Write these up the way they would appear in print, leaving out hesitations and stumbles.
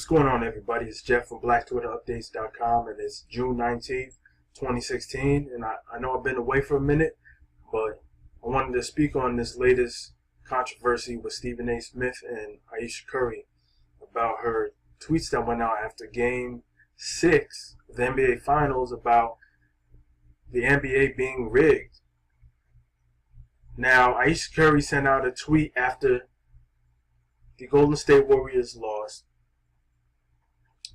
going on, everybody? It's Jeff from BlackTwitterUpdates.com, and it's June 19th, 2016. And I know I've been away for a minute, but I wanted to speak on this latest controversy with Stephen A. Smith and Ayesha Curry about her tweets that went out after Game 6 of the NBA Finals about the NBA being rigged. Now, Ayesha Curry sent out a tweet after the Golden State Warriors lost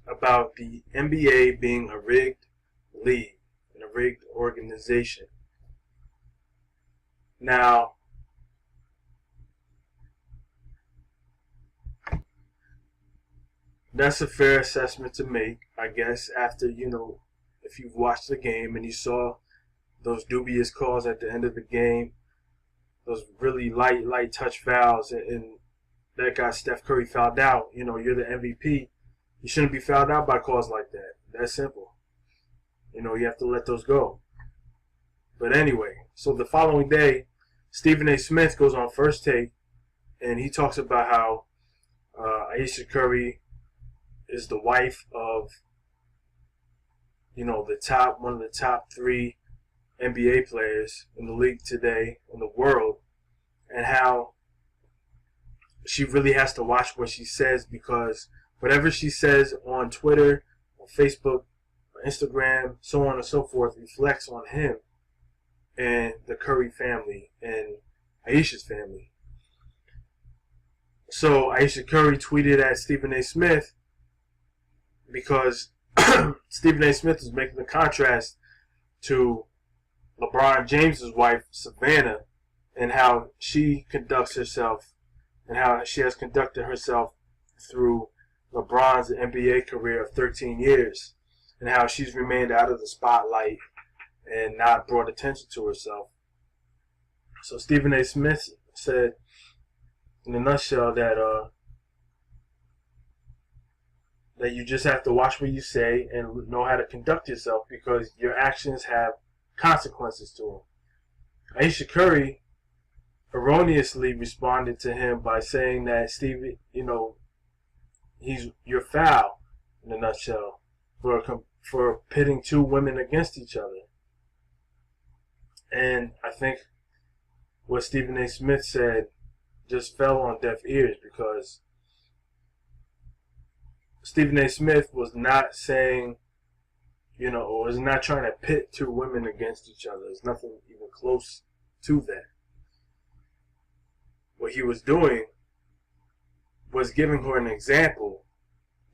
about the NBA being a rigged league and a rigged organization. Now, that's a fair assessment to make, I guess, after, if you've watched the game and you saw those dubious calls at the end of the game, those really light touch fouls, and that guy Steph Curry fouled out. You're the MVP. You shouldn't be fouled out by calls like that. That's simple. You have to let those go. But anyway, so the following day, Stephen A. Smith goes on First Take, and he talks about how Ayesha Curry is the wife of, one of the top 3 NBA players in the league today, in the world, and how she really has to watch what she says, because whatever she says on Twitter, on Facebook, on Instagram, so on and so forth, reflects on him and the Curry family and Ayesha's family. So Ayesha Curry tweeted at Stephen A. Smith because Stephen A. Smith is making the contrast to LeBron James's wife, Savannah, and how she conducts herself and how she has conducted herself through LeBron's NBA career of 13 years, and how she's remained out of the spotlight and not brought attention to herself. So Stephen A. Smith said, in a nutshell, that you just have to watch what you say and know how to conduct yourself, because your actions have consequences to them. Ayesha Curry erroneously responded to him by saying that Steve, you're foul, in a nutshell, for pitting 2 women against each other. And I think what Stephen A. Smith said just fell on deaf ears, because Stephen A. Smith was not saying, or was not trying to pit 2 women against each other. There's nothing even close to that. What he was doing was giving her an example,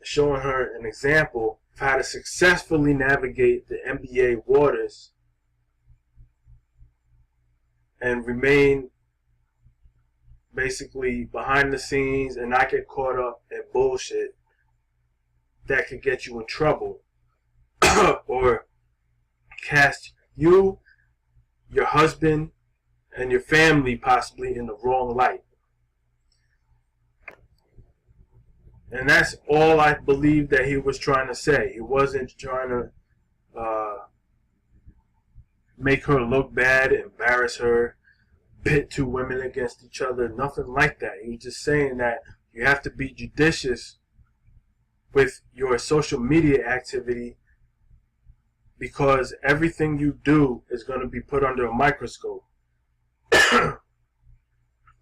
showing her an example of how to successfully navigate the NBA waters and remain basically behind the scenes and not get caught up in bullshit that could get you in trouble or cast you, your husband, and your family possibly in the wrong light. And that's all I believe that he was trying to say. He wasn't trying to make her look bad, embarrass her, pit 2 women against each other, nothing like that. He was just saying that you have to be judicious with your social media activity, because everything you do is going to be put under a microscope.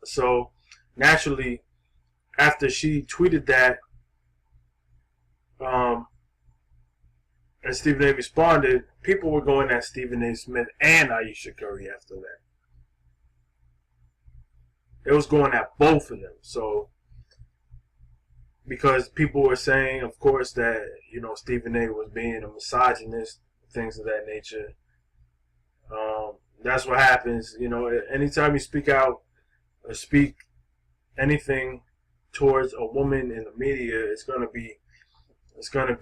So naturally, after she tweeted that, and Stephen A. responded, people were going at Stephen A. Smith and Ayesha Curry after that. It was going at both of them. So, because people were saying, of course, that, Stephen A. was being a misogynist, things of that nature. That's what happens. Anytime you speak out or speak anything towards a woman in the media, it's gonna be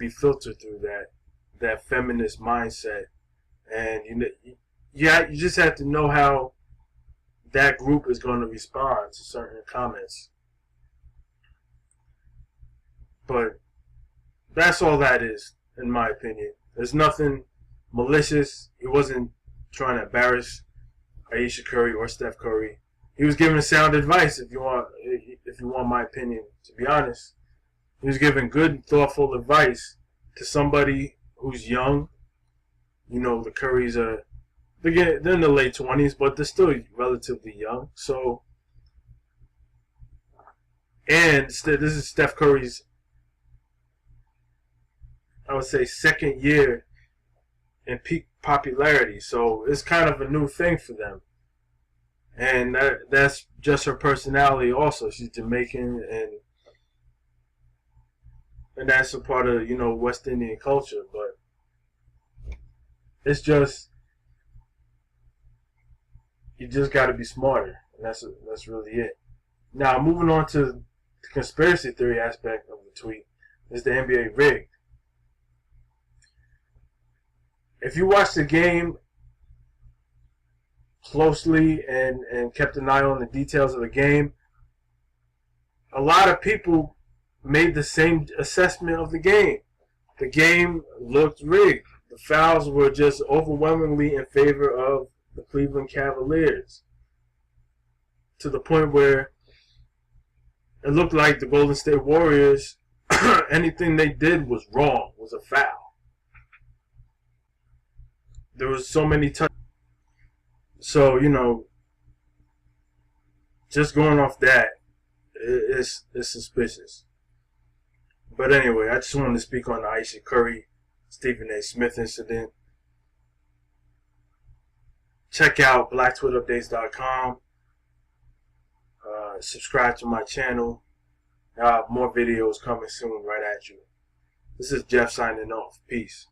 filtered through that feminist mindset, and you just have to know how that group is going to respond to certain comments. But that's all that is, in my opinion. There's nothing malicious. He wasn't trying to embarrass Ayesha Curry or Steph Curry. He was giving sound advice, if you want my opinion, to be honest. He was giving good, thoughtful advice to somebody who's young. You know, the Currys are they're in the late 20s, but they're still relatively young. So, and this is Steph Curry's, I would say, second year in peak popularity. So it's kind of a new thing for them. And that's just her personality also. She's Jamaican, and that's a part of, you know, West Indian culture. But it's just, you just got to be smarter. And that's really it. Now, moving on to the conspiracy theory aspect of the tweet, is the NBA rigged? If you watch the game closely and kept an eye on the details of the game, a lot of people made the same assessment of the game. The game looked rigged. The fouls were just overwhelmingly in favor of the Cleveland Cavaliers, to the point where it looked like the Golden State Warriors, anything they did was wrong, was a foul. There was so many touches. So, you know, just going off that, it's suspicious. But anyway, I just wanted to speak on the Ayesha Curry, Stephen A. Smith incident. Check out blacktwitterupdates.com. Subscribe to my channel. More videos coming soon right at you. This is Jeff signing off. Peace.